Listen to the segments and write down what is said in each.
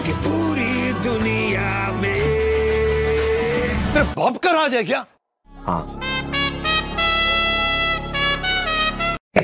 कि पूरी दुनिया में। तेरे बाप का राज है क्या? हाँ।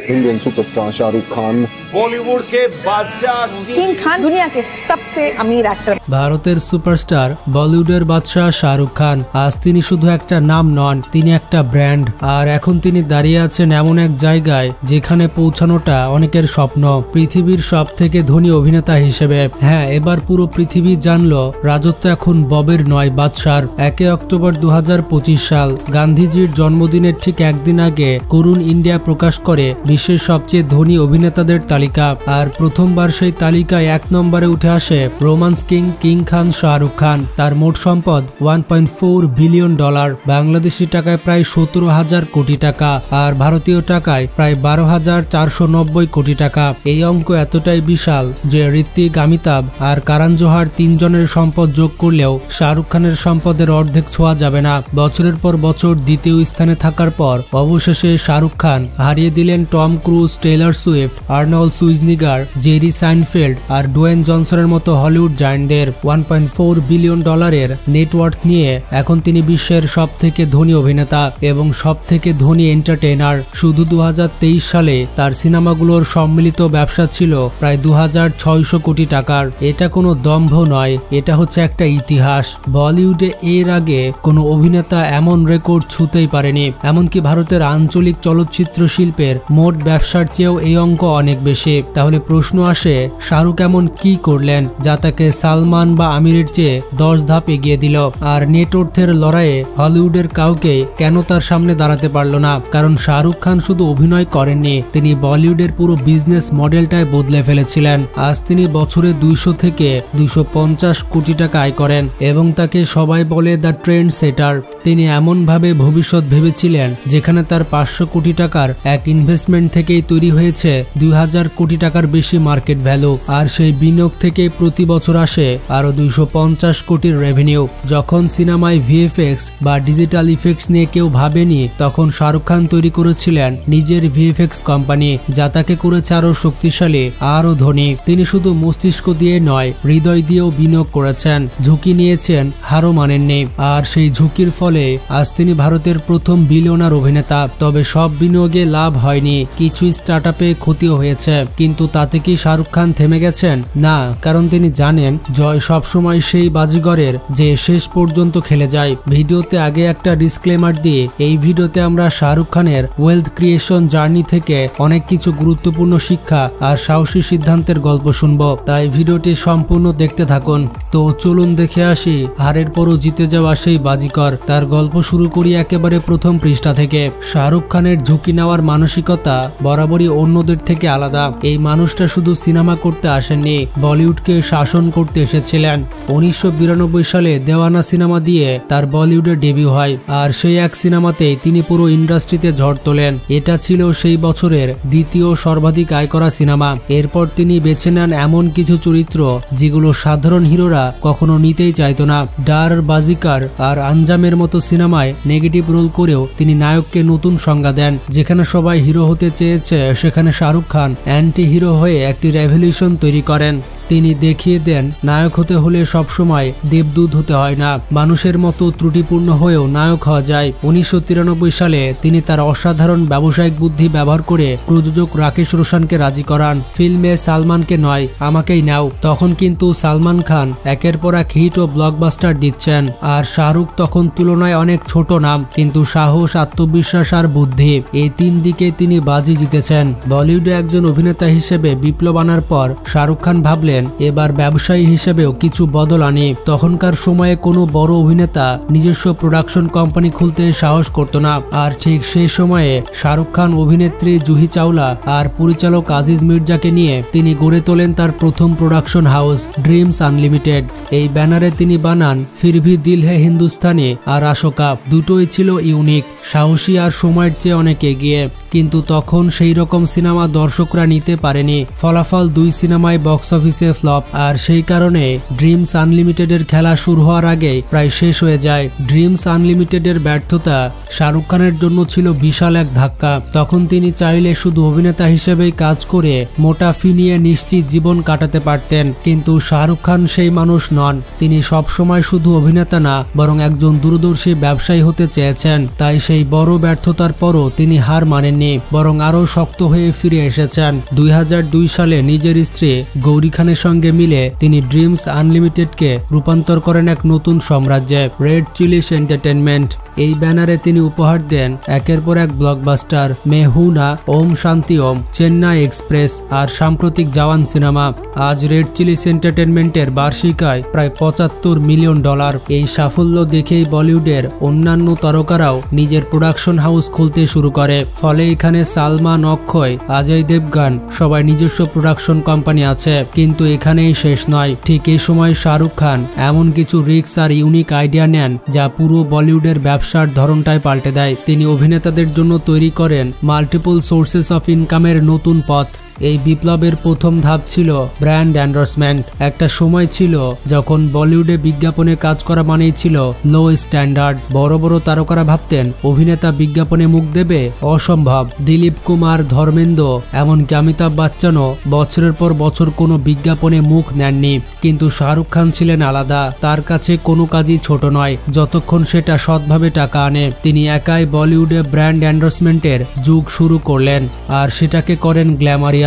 इंडियन सुपरस्टार शाहरुख खान बॉलीवुड के बादशाह किंग खान दुनिया के सबसे अमीर एक्टर। ভারতের সুপারস্টার বলিউডের বাদশাহ শাহরুখ খান আজ তিনি শুধু একটা নাম নন, তিনি একটা ব্র্যান্ড। আর এখন তিনি দাঁড়িয়ে আছেন এমন এক জায়গায় যেখানে পৌঁছানোটা অনেকের স্বপ্ন, পৃথিবীর সব থেকে ধনী অভিনেতা হিসেবে। হ্যাঁ, এবার পুরো পৃথিবী জানলো রাজত্ব এখন ববের নয়, বাদশার। 1 অক্টোবর 2025 সাল গান্ধীজির জন্মদিনের ঠিক একদিন আগে করুণ ইন্ডিয়া প্রকাশ করে বিশ্বের সবচেয়ে ধনী অভিনেতাদের তালিকা। আর প্রথমবার সেই তালিকায় 1 নম্বরে উঠে আসে রোমান্স কিং খান শাহরুখ খান। তার মোট সম্পদ $1.4 বিলিয়ন, বাংলাদেশি টাকায় প্রায় 17,000 কোটি টাকা, আর ভারতীয় টাকায় প্রায় 12,490 কোটি টাকা। এই অঙ্ক এতটাই বিশাল যে ঋত্বিক, অমিতাভ আর কারণ জোহার 3 জনের সম্পদ যোগ করলেও শাহরুখ খানের সম্পদের অর্ধেক ছোঁয়া যাবে না। বছরের পর বছর দ্বিতীয় স্থানে থাকার পর অবশেষে শাহরুখ খান হারিয়ে দিলেন Tom Cruise, Taylor Swift, Arnold Schwarzenegger, Jerry Seinfeld আর ডোয়েন জনসনের মতো হলিউড জায়ান্টদের। $1.4 বিলিয়ন নেটওয়ার্থ নিয়ে এখন তিনি বিশ্বের সব থেকে ধনী অভিনেতা এবং সব থেকে ধনী এন্টারটেইনার। শুধু 2023 সালে তার সিনেমাগুলোর সম্মিলিত ব্যবসা ছিল প্রায় 2,600 কোটি টাকার। এটা কোনো দম্ভ নয়, এটা হচ্ছে একটা ইতিহাস। বলিউডে এর আগে কোনো অভিনেতা এমন রেকর্ড ছুঁতেই পারেনি। এমনকি ভারতের আঞ্চলিক চলচ্চিত্র শিল্পের মোট ব্যবসার চেয়েও এই অঙ্ক অনেক বেশি। তাহলে প্রশ্ন আসে, শাহরুখ এমন কি করলেন যা তাকে সালমান বা আমিরের চেয়ে 10 ধাপ এগিয়ে দিল? আর নেট অর্থের লড়াইয়ে হলিউডের কাউকে কেন তার সামনে দাঁড়াতে পারল না? কারণ শাহরুখ খান শুধু অভিনয় করেননি, তিনি বলিউডের পুরো বিজনেস মডেলটাই বদলে ফেলেছিলেন। আজ তিনি বছরে 200 থেকে 250 কোটি টাকা আয় করেন এবং তাকে সবাই বলে দ্য ট্রেন্ড সেটার। তিনি এমন ভাবে ভবিষ্যৎ ভেবেছিলেন যেখানে তার 500 কোটি টাকার এক ইনভেস্টমেন্ট থেকেই তৈরি হয়েছে 2000 কোটি টাকার বেশি মার্কেট ভ্যালু। আর সেই বিনিয়োগ থেকে প্রতি বছর আসে আরো 250 কোটির রেভিনিউ। যখন সিনেমায় ভিএফএক্স বা ডিজিটাল ইফেক্টস নিয়ে কেউ ভাবেনি, তখন শাহরুখ খান তৈরি করেছিলেন নিজের ভিএফএক্স কোম্পানি, যা তাকে করেছে আরো শক্তিশালী, আরো ধনী। তিনি শুধু মস্তিষ্ক দিয়ে নয়, হৃদয় দিয়েও বিনিয়োগ করেছেন, ঝুঁকি নিয়েছেন, হারও মানেননি। আর সেই ঝুঁকির ফলে আজ তিনি ভারতের প্রথম বিলিয়নার অভিনেতা। তবে সব বিনিয়োগে লাভ হয়নি, কিছু স্টার্টআপে ক্ষতিও হয়েছে। কিন্তু তাতে কি শাহরুখ খান থেমে গেছেন? না, কারণ তিনি জানেন জয় সবসময় সেই বাজিগরের যে শেষ পর্যন্ত খেলে যায়। ভিডিওতে আগে একটা ডিসক্লেমার দিয়ে এই ভিডিওতে আমরা শাহরুখ খানের ওয়েলথ ক্রিয়েশন জার্নি থেকে অনেক কিছু গুরুত্বপূর্ণ শিক্ষা আর সাহসী সিদ্ধান্তের গল্প শুনবো, তাই ভিডিওটি সম্পূর্ণ দেখতে থাকুন। তো চলুন দেখে আসি হারের পরও জিতে যাওয়া সেই বাজিকর। তার গল্প শুরু করি একেবারে প্রথম পৃষ্ঠা থেকে। শাহরুখ খানের ঝুঁকি নেওয়ার মানসিকতা বরাবরই অন্যদের থেকে আলাদা। এই মানুষটা শুধু সিনেমা করতে আসেননি, বলিউডকে শাসন করতে এসেছিলেন। 1992 সালে দেওয়ানা সিনেমা দিয়ে তার বলিউডে ডেবিউ হয়, আর সেই এক সিনেমাতেই তিনি পুরো ইন্ডাস্ট্রিতে ঝড় তোলেন। এটা ছিল সেই বছরের দ্বিতীয় সর্বাধিক আয় করা সিনেমা। এরপর তিনি বেছে নেন এমন কিছু চরিত্র যেগুলো সাধারণ হিরোরা কখনো নিতেই চাইতো না। ডার, বাজিকার আর আঞ্জামের মতো সিনেমায় নেগেটিভ রোল করেও তিনি নায়ককে নতুন সংজ্ঞা দেন। যেখানে সবাই হিরো হতে চেয়েছে, সেখানে শাহরুখ খান অ্যান্টি হিরো হয়ে একটি রেভলিউশন তৈরি করেন। তিনি দেখিয়ে দেন নায়ক হতে হলে সবসময় দেবদূত হতে হয় না, মানুষের মতো ত্রুটিপূর্ণ হয়েও নায়ক হওয়া যায়। 1993 সালে তিনি তার অসাধারণ ব্যবসায়িক বুদ্ধি ব্যবহার করে প্রযোজক রাকেশ রোশনকে রাজি করান, ফিল্মে সালমানকে নয় আমাকেই নাও। তখন কিন্তু সালমান খান একের পর এক হিট ও ব্লকবাস্টার দিচ্ছেন, আর শাহরুখ তখন তুলনায় অনেক ছোট নাম, কিন্তু সাহস, আত্মবিশ্বাস আর বুদ্ধি, এই 3 দিকে তিনি বাজি জিতেছেন। বলিউডে একজন অভিনেতা হিসেবে বিপ্লব আনার পর শাহরুখ খান ভাবলেন এবার ব্যবসায়ী হিসেবেও কিছু বদল আনে। তখনকার সময়ে কোনো বড় অভিনেতা নিজস্ব প্রোডাকশন কোম্পানি খুলতে সাহস করত না, আর ঠিক সেই সময়ে শাহরুখ খান অভিনেত্রী জুহি চাওলা আর পরিচালক আজিজ মির্জাকে নিয়ে তিনি গড়ে তোলেন তার প্রথম প্রোডাকশন হাউস ড্রিমস আনলিমিটেড। এই ব্যানারে তিনি বানান ফির ভি দিল হে হিন্দুস্তানি আর আশোকা। দুটোই ছিল ইউনিক, সাহসী আর সময়ের চেয়ে অনেক এগিয়ে। কিন্তু তখন সেই রকম সিনেমা দর্শকরা নিতে পারেনি। ফলাফল 2 সিনেমায় বক্স অফিসে ফ্লপ, আর সেই কারণে ড্রিমস আনলিমিটেডের খেলা শুরু হওয়ার আগে প্রায় শেষ হয়ে যায়। ড্রিমস আনলিমিটেডের ব্যর্থতা শাহরুখ খানের জন্য ছিল বিশাল এক ধাক্কা। তখন তিনি চাইলে শুধু অভিনেতা হিসেবেই কাজ করে মোটা ফি নিয়ে নিশ্চিত জীবন কাটাতে পারতেন, কিন্তু শাহরুখ খান সেই মানুষ নন। তিনি সবসময় শুধু অভিনেতা না, বরং একজন দূরদর্শী ব্যবসায়ী হতে চেয়েছেন। তাই সেই বড় ব্যর্থতার পরও তিনি হার মানেননি, বরং আরও শক্ত হয়ে ফিরে এসেছেন। 2002 সালে নিজের স্ত্রী গৌরী খানের সঙ্গে মিলে তিনি ড্রিমস আনলিমিটেডকে রূপান্তর করেন এক নতুন সাম্রাজ্যে, রেড চিলিস এন্টারটেনমেন্ট। এই ব্যানারে তিনি উপহার দেন একের পর এক ব্লকবাস্টার, मैं हूं ना, ओम शांति ओम, চেন্নাই এক্সপ্রেস আর সাম্প্রতিক জওয়ান সিনেমা। আজ রেড চিলিস এন্টারটেনমেন্টের বার্ষিক আয় প্রায় $75 মিলিয়ন। এই সাফল্য দেখেই বলিউডের অন্যান্য তারকারাও নিজের প্রোডাকশন হাউস খুলতে শুরু করে। ফলে এখানে সালমান, অক্ষয়, অজয় দেবগান সবাই নিজস্ব প্রোডাকশন কোম্পানি আছে। কিন্তু এখানেই শেষ নয়। ঠিক এই সময় শাহরুখ খান এমন কিছু রিস্ক আর ইউনিক আইডিয়া নেন যা পুরো বলিউডের ব্যবসার ধরনটাই পাল্টে দেয়। তিনি অভিনেতাদের জন্য তৈরি করেন মাল্টিপল সোর্সেস অফ ইনকামের নতুন পথ। এই বিপ্লবের প্রথম ধাপ ছিল ব্র্যান্ড এন্ডোর্সমেন্ট। একটা সময় ছিল যখন বলিউডে বিজ্ঞাপনে কাজ করা মানেই ছিল লো স্ট্যান্ডার্ড। বড় বড় তারকারা ভাবতেন অভিনেতা বিজ্ঞাপনে মুখ দেবে, অসম্ভব। দিলীপ কুমার, ধর্মেন্দ্র, এমনকি অমিতাভ বচ্চনও বছরের পর বছর কোনো বিজ্ঞাপনে মুখ নেননি। কিন্তু শাহরুখ খান ছিলেন আলাদা। তার কাছে কোনো কাজই ছোট নয় যতক্ষণ সেটা সৎভাবে টাকা আনে। তিনি একাই বলিউডে ব্র্যান্ড এন্ডোর্সমেন্টের যুগ শুরু করলেন, আর সেটাকে করেন গ্ল্যামারিয়াস।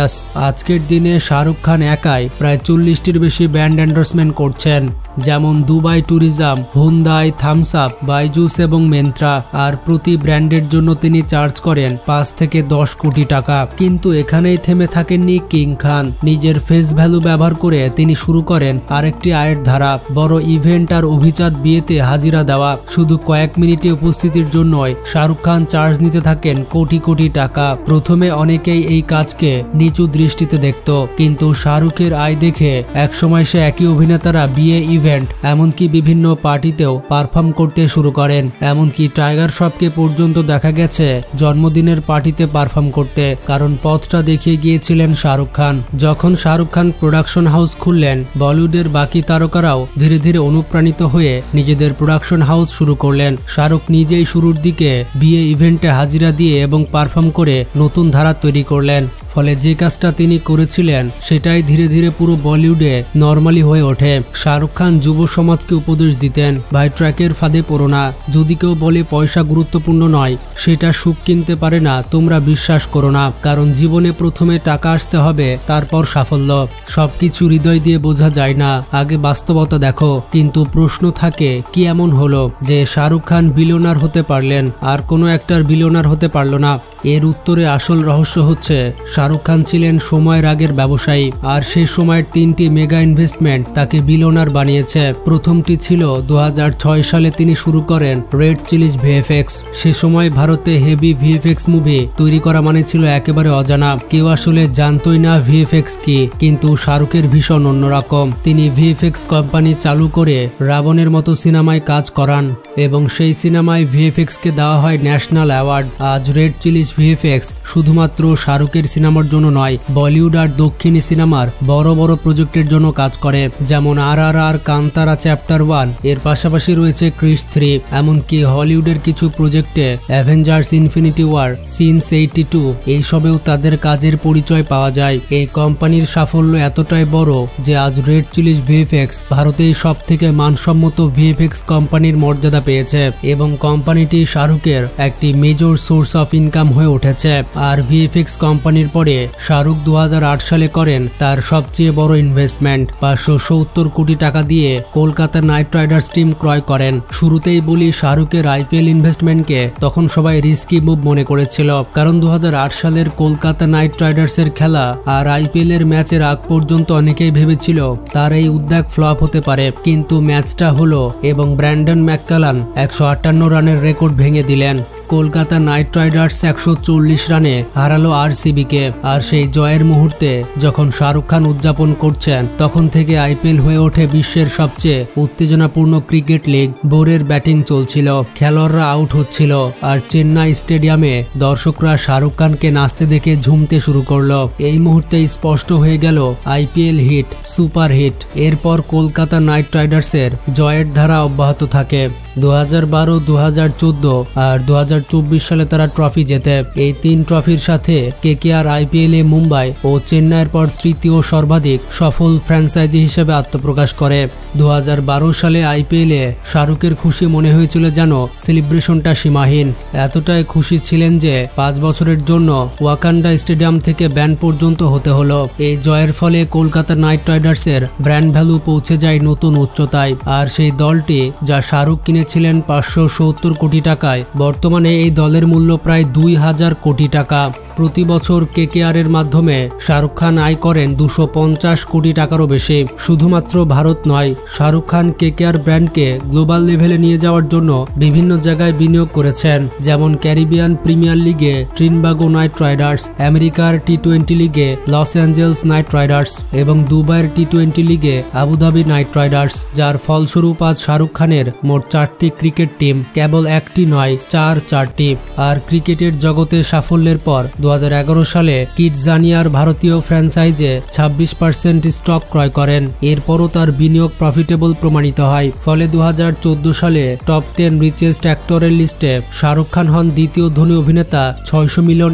আজকের দিনে শাহরুখ খান একাই প্রায় 40টির বেশি ব্র্যান্ড এন্ডোর্সমেন্ট করছেন, যেমন Dubai tourism, Hyundai, Thums Up, Byju's এবং মেন্ত্রা। আর প্রতি ব্র্যান্ডের জন্য তিনি চার্জ করেন 5 থেকে 10 কোটি টাকা। কিন্তু এখানেই থেমে থাকেননি কিং খান। নিজের ফেস ভ্যালু ব্যবহার করে তিনি শুরু করেন আরেকটি আয়ের ধারা, বড় ইভেন্ট আর অভিজাত বিয়েতে হাজিরা দেওয়া। শুধু কয়েক মিনিটে উপস্থিতির জন্যই শাহরুখ খান চার্জ নিতে থাকেন কোটি কোটি টাকা। প্রথমে অনেকেই এই কাজকে নিচু দৃষ্টিতে দেখত, কিন্তু শাহরুখের আয় দেখে একসময় সে একই অভিনেতারা বিয়ে, ইভেন্ট, এমনকি বিভিন্ন পার্টিতেও পারফর্ম করতে শুরু করেন। এমনকি টাইগার শ্রফকে পর্যন্ত দেখা গেছে জন্মদিনের পার্টিতে পারফর্ম করতে, কারণ পথটা দেখিয়ে গিয়েছিলেন শাহরুখ খান। যখন শাহরুখ খান প্রোডাকশন হাউস খুললেন, বলিউডের বাকি তারকারাও ধীরে ধীরে অনুপ্রাণিত হয়ে নিজেদের প্রোডাকশন হাউস শুরু করলেন। শাহরুখ নিজেই শুরুর দিকে বিয়ে, ইভেন্টে হাজিরা দিয়ে এবং পারফর্ম করে নতুন ধারা তৈরি করলেন। ফলে যে কাজটা তিনি করেছিলেন সেটাই ধীরে ধীরে পুরো বলিউডে নর্মালি হয়ে ওঠে। শাহরুখ খান যুব সমাজকে উপদেশ দিতেন, ভাই ট্র্যাকের ফাঁদে পড়ো না। যদি কেউ বলে পয়সা গুরুত্বপূর্ণ নয়, সেটা সুখ কিনতে পারে না, তোমরা বিশ্বাস করো না। কারণ জীবনে প্রথমে টাকা আসতে হবে, তারপর সাফল্য। সবকিছু হৃদয় দিয়ে বোঝা যায় না, আগে বাস্তবতা দেখো। কিন্তু প্রশ্ন থাকে, কি এমন হলো যে শাহরুখ খান বিলিয়নার হতে পারলেন আর কোনো একটার বিলিয়নার হতে পারলো না? এর উত্তরে আসল রহস্য হচ্ছে শাহরুখ খান ছিলেন সময়ের আগের ব্যবসায়ী, আর সে সময়ের 3টি মেগা ইনভেস্টমেন্ট তাকে বিলিয়নার বানিয়েছে। প্রথমটি ছিল 2006 সালে তিনি শুরু করেন রেড চিলিস ভিএফএক্স। সে সময় ভারতে হেভি ভিএফএক্স মুভি তৈরি করা মানে ছিল একেবারে অজানা। কেউ আসলে জানতই না ভিএফএক্স কি, কিন্তু শাহরুখের ভীষণ অন্যরকম। তিনি ভিএফএক্স কোম্পানি চালু করে রাবণের মতো সিনেমায় কাজ করান এবং সেই সিনেমায় ভিএফএক্স কে দেওয়া হয় ন্যাশনাল অ্যাওয়ার্ড। আজ রেড চিলিস ভিএফএক্স শুধুমাত্র শাহরুখের সিনেমার জন্য নয়, বলিউড আর দক্ষিণী সিনেমার বড় বড় প্রজেক্টের জন্য কাজ করে, যেমন RRR, কান্তারা চ্যাপ্টার 1। এর পাশাপাশি রয়েছে ক্রিস 3। এমনকি হলিউডের কিছু প্রজেক্টে অ্যাভেঞ্জার্স ইনফিনিটি ওয়ার, সিন্স 82 এইসবেও তাদের কাজের পরিচয় পাওয়া যায়। এই কোম্পানির সাফল্য এতটাই বড় যে আজ রেড চিলিস ভিএফএক্স ভারতের সব থেকে মানসম্মত ভিএফএক্স কোম্পানির মর্যাদা পেয়েছে এবং কোম্পানিটি শাহরুখের একটি মেজর সোর্স অফ ইনকাম হয়ে উঠেছে। আর ভিএফএক্স কোম্পানির পরে শাহরুখ 2008 সালে করেন তার সবচেয়ে বড় ইনভেস্টমেন্ট। 570 কোটি টাকা দিয়ে কলকাতা নাইট রাইডার্স টিম ক্রয় করেন। শুরুতেই বলি, শাহরুখের আইপিএল ইনভেস্টমেন্টকে তখন সবাই রিস্কি মুভ মনে করেছিল, কারণ 2008 সালের কলকাতা নাইট রাইডার্সের খেলা আর আইপিএল এর ম্যাচের আগ পর্যন্ত অনেকেই ভেবেছিল তার এই উদ্যোগ ফ্লপ হতে পারে। কিন্তু ম্যাচটা হলো এবং ব্র্যান্ডন ম্যাককালান 158 রানের রেকর্ড ভেঙে দিলেন। কলকাতা নাইট রাইডার্স 140 রানে হারালো আরসিবিকে। আর সেই জয়ের মুহূর্তে যখন শাহরুখ খান উদযাপন করছেন, তখন থেকে আইপিএল হয়ে ওঠে বিশ্বের সবচেয়ে উত্তেজনাপূর্ণ ক্রিকেট লিগ। বোরের ব্যাটিং চলছিল, খেলোয়াড়রা আউট হচ্ছিল, আর চেন্নাই স্টেডিয়ামে দর্শকরা শাহরুখ খানকে নাচতে দেখে ঝুমতে শুরু করলো। এই মুহূর্তে স্পষ্ট হয়ে গেল আইপিএল হিট, সুপার হিট। এরপর কলকাতা নাইট রাইডার্সের জয়ের ধারা অব্যাহত থাকে। 2012, 2014 আর 2024 সালে তারা ট্রফি জেতে। এই 3 ট্রফির সাথে কেকেআর আইপিএলে মুম্বাই ও চেন্নাইয়ের পর তৃতীয় সর্বাধিক সফল ফ্র্যাঞ্চাইজি হিসেবে আত্মপ্রকাশ করে। 2012 সালে আইপিএলে শাহরুখের খুশি মনে হয়েছিল যেন সেলিব্রেশনটা সীমাহীন। এতটাই খুশি ছিলেন যে 5 বছরের জন্য ওয়াকান্ডা স্টেডিয়াম থেকে ব্যান পর্যন্ত হতে হলো। এই জয়ের ফলে কলকাতা নাইট রাইডার্সের ব্র্যান্ড ভ্যালু পৌঁছে যায় নতুন উচ্চতায়। আর সেই দলটি যা শাহরুখ কিনেছিলেন 570 কোটি টাকায়, বর্তমানে এই দলের মূল্য প্রায় 2000 কোটি টাকা। প্রতি বছর কেকেআর এর মাধ্যমে শাহরুখ খান আয় করেন 250 কোটি টাকারও বেশি। শুধুমাত্র ভারত নয়, শাহরুখ খান কেকেআর ব্র্যান্ডকে গ্লোবাল লেভেলে নিয়ে যাওয়ার জন্য বিভিন্ন জায়গায় বিনিয়োগ করেছেন, যেমন ক্যারিবিয়ান প্রিমিয়ার লিগে ট্রিনবাগো নাইট রাইডার্স, আমেরিকার টি20 লিগে লস অ্যাঞ্জেলস নাইট রাইডার্স এবং দুবাইয়ের টি20 লিগে আবুধাবি নাইট রাইডার্স। যার ফলস্বরূপ আজ শাহরুখ খানের মোট 4টি ক্রিকেট টিম, কেবল একটি নয়, 4টি। আর ক্রিকেটের জগতে সাফল্যের পর 2011 সালে কিডজানিয়ার ভারতীয় ফ্র্যাঞ্চাইজে 26% স্টক ক্রয় করেন। এরপরও তার বিনিয়োগ প্রফিটেবল প্রমাণিত হয়। ফলে 2014 সালে টপ 10 রিচেস্ট অ্যাক্টরের লিস্টে শাহরুখ খান হন দ্বিতীয় ধনী অভিনেতা, $600 মিলিয়ন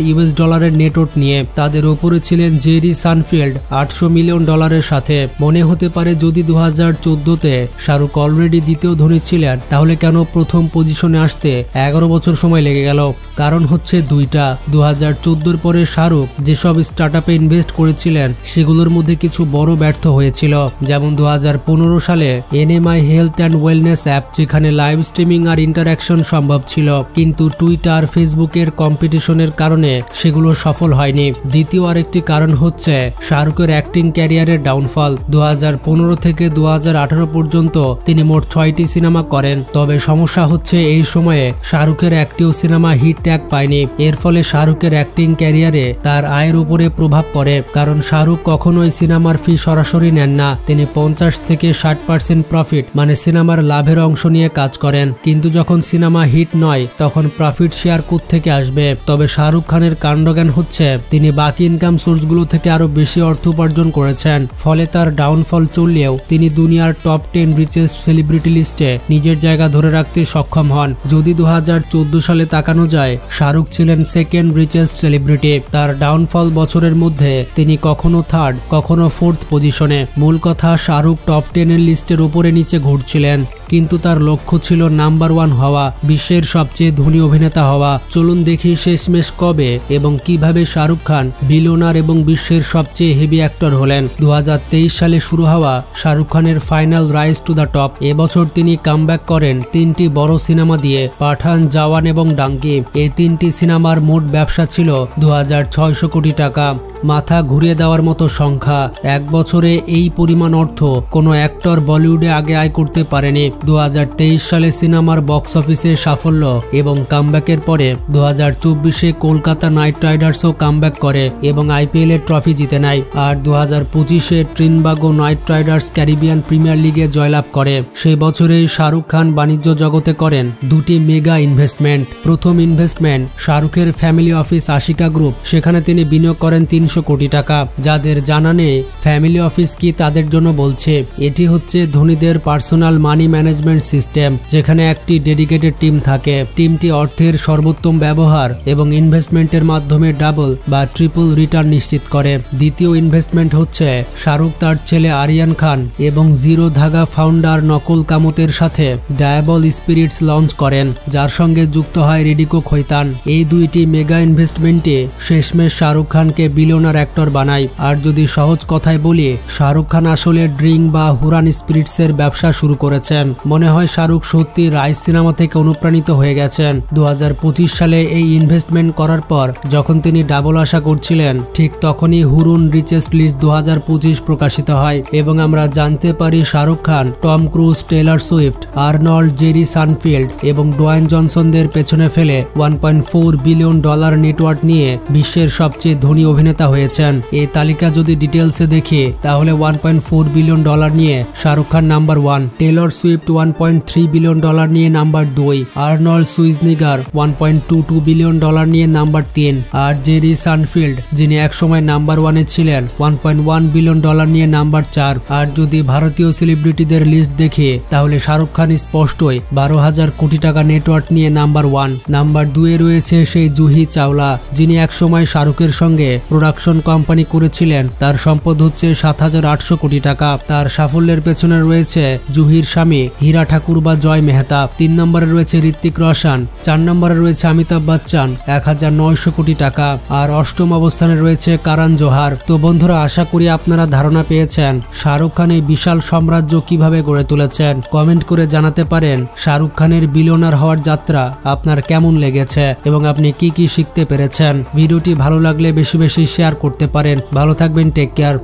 নেটওয়ার্থ নিয়ে। তাদের ওপরে ছিলেন জেরি সানফিল্ড $800 মিলিয়ন সাথে। মনে হতে পারে যদি 2014-তে শাহরুখ অলরেডি দ্বিতীয় ধনী ছিলেন, তাহলে কেন প্রথম পজিশনে আসতে 11 বছর সময় লেগে গেল? কারণ হচ্ছে দুইটা। 2014 পরে শাহরুখ যেসব স্টার্টআপে ইনভেস্ট করেছিলেন, সেগুলোর মধ্যে কিছু বড় ব্যর্থ হয়েছিল। যেমন 2015 সালে এনএমআই হেলথ অ্যান্ড ওয়েলনেস অ্যাপ, যেখানে লাইভ স্ট্রিমিং আর ইন্টারঅ্যাকশন সম্ভব ছিল, কিন্তু টুইটার, ফেসবুকের কম্পিটিশনের কারণে সেগুলো সফল হয়নি। দ্বিতীয় আরেকটি কারণ হচ্ছে শাহরুখের অ্যাক্টিং ক্যারিয়ারের ডাউনফল। 2015 থেকে 2018 পর্যন্ত তিনি মোট 6টি সিনেমা করেন। তবে সমস্যা হচ্ছে এই সময়ে শাহরুখের একটিও সিনেমা হিট ট্যাগ পায়নি। এর ফলে শাহরুখের অ্যাক্টিং ক্যারিয়ারে তার আয়ের উপরে প্রভাব পড়ে। কারণ শাহরুখ কখনোই সিনেমার ফি সরাসরি নেন না, তিনি 50 থেকে 60% প্রফিট মানে সিনেমার লাভের অংশ নিয়ে কাজ করেন। কিন্তু যখন সিনেমা হিট নয়, তখন প্রফিট শেয়ার থেকে আসবে? তবে শাহরুখ খানের কাণ্ডজ্ঞান হচ্ছে তিনি বাকি ইনকাম সোর্সগুলো থেকে আরো বেশি অর্থ উপার্জন করেছেন। ফলে তার ডাউনফল চললেও তিনি দুনিয়ার টপ 10 রিচেস্ট সেলিব্রিটি লিস্টে নিজের জায়গা ধরে রাখতে সক্ষম হন। যদি 2014 সালে তাকানো যায়, শাহরুখ ছিলেন সেকেন্ড রিচেস্ট সেলিব্রিটি। তার ডাউনফল বছরের মধ্যে তিনি কখনো 3rd, কখনো 4th পজিশনে। মূল কথা, শাহরুখ টপ 10 এর লিস্টের উপরে নিচে ঘুরছিলেন, কিন্তু তার লক্ষ্য ছিল নাম্বার 1 হওয়া, বিশ্বের সবচেয়ে ধনী অভিনেতা হওয়া। চলুন দেখি শেষমেশ কবে এবং কিভাবে শাহরুখ খান বিলিয়নার এবং বিশ্বের সবচেয়ে হেভি অ্যাক্টর হলেন। 2023 সালে শুরু হওয়া শাহরুখ খানের final rise to the top. এবছর তিনি কামব্যাক করেন 3টি বড় সিনেমা দিয়ে, পাঠান, জওয়ান এবং ডাঙ্কি। এই 3টি সিনেমার মোট ব্যবসা ছিল 2600 কোটি টাকা। মাথা ঘুরিয়ে দেওয়ার মতো সংখ্যা। এক বছরে এই পরিমাণ অর্থ কোনো অ্যাক্টর বলিউডে আগে আয় করতে পারেনি। 2023 সালে সিনেমার বক্স অফিসে সাফল্য এবং কামব্যাকের পরে 2024-এ কলকাতা নাইট রাইডার্সও কামব্যাক করে এবং আইপিএল এর ট্রফি জিতে নেয়। আর 2025-এ ট্রিনবাগো নাইট রাইডার্স ক্যারিবিয়ান প্রিমিয়ার লিগে জয়লাভ করে। সেই বছরেই শাহরুখ খান বাণিজ্য জগতে করেন 2টি মেগা ইনভেস্টমেন্ট। প্রথম ইনভেস্টমেন্ট শাহরুখের ফ্যামিলি অফিস আশিকা গ্রুপ, সেখানে তিনি বিনিয়োগ করেন 300 কোটি টাকা। যাদের জানা নেই ফ্যামিলি অফিস কি, তাদের জন্য বলছে, এটি হচ্ছে ধনীদের পার্সোনাল মানি ম্যানেজমেন্ট সিস্টেম, যেখানে একটি ডেডিকেটেড টিম থাকে। টিমটি অর্থের সর্বোত্তম ব্যবহার এবং ইনভেস্টমেন্টের মাধ্যমে ডাবল বা ট্রিপল রিটার্ন নিশ্চিত করে। দ্বিতীয় ইনভেস্টমেন্ট হচ্ছে শাহরুখ তার ছেলে আরিয়ান খান এবং জিরো ধাগা ফাউন্ডার নকল কামতের সাথে ডায়াবল স্পিরিটস লঞ্চ করেন, যার সঙ্গে যুক্ত হয় রেডিকো খৈতান। এই 2টি মেগা ইনভেস্টমেন্টে শেষমেশ শাহরুখ খানকে বিলিয়নার অ্যাক্টর বানায়। আর যদি সহজ কথায় বলি, শাহরুখ খান আসলে ড্রিঙ্ক বা হুরান স্পিরিটসের ব্যবসা শুরু করেছেন। মনে হয় শাহরুখ সত্যি রাইস সিনেমা থেকে অনুপ্রাণিত হয়ে গেছেন। 2025 সালে এই ইনভেস্টমেন্ট করার পর যখন তিনি ডাবল আশা করছিলেন, ঠিক তখনই হুরুন রিচেস্ট লিস্ট 2025 প্রকাশিত হয় এবং আমরা জানতে পারি Shahrukh Khan, Tom Cruise, Taylor Swift, Arnold, Jerry Seinfeld এবং ডোয়াইন জনসনদের পেছনে ফেলে $1.4 বিলিয়ন নেটওয়ার্ক নিয়ে বিশ্বের সবচেয়ে ধনী অভিনেতা হয়েছেন। এই তালিকা যদি ডিটেলসে দেখি তাহলে $1.4 বিলিয়ন নিয়ে Shahrukh Khan number 1, Taylor Swift $1.3 billion নিয়ে নাম্বার 2, আর্নল্ড সুইজনিগার $1.22 বিলিয়ন নিয়ে নাম্বার 3, আর জেরি সানফিল্ড যিনি একসময় নাম্বার 1-এ ছিলেন $1.1 বিলিয়ন নিয়ে নাম্বার 4। আর যদি ভারতীয় সেলিব্রিটিদের লিস্ট দেখি তাহলে শাহরুখ খান স্পষ্টই 12,000 কোটি টাকা নেটওয়ার্ক নিয়ে নাম্বার 1। নাম্বার 2-এ রয়েছে সেই জুহি চাওলা, যিনি একসময় শাহরুখের সঙ্গে প্রোডাকশন কোম্পানি করেছিলেন। তার সম্পদ হচ্ছে 7,800 কোটি টাকা। তার সাফল্যের পেছনে রয়েছে জুহির স্বামী হীরা ঠাকুর বা জয় মেহতা। 3 নম্বরে রয়েছে ঋত্বিক রোশন, 4 নম্বরে রয়েছে অমিতাভ বচ্চন 1,900 কোটি টাকা, আর 8ম অবস্থানে রয়েছে কারণ জোহার। তো বন্ধুরা, আশা করি আপনারা ধারণা পেয়েছেন শাহরুখ খান এই বিশাল সাম্রাজ্য কিভাবে গড়ে তুলেছেন। কমেন্ট করে জানাতে পারেন শাহরুখ খানের বিলিয়নার হওয়ার যাত্রা আপনার কেমন লেগেছে এবং আপনি কি কি শিখতে পেরেছেন। ভিডিওটি ভালো লাগলে বেশি বেশি শেয়ার করতে পারেন। ভালো থাকবেন, টেক কেয়ার।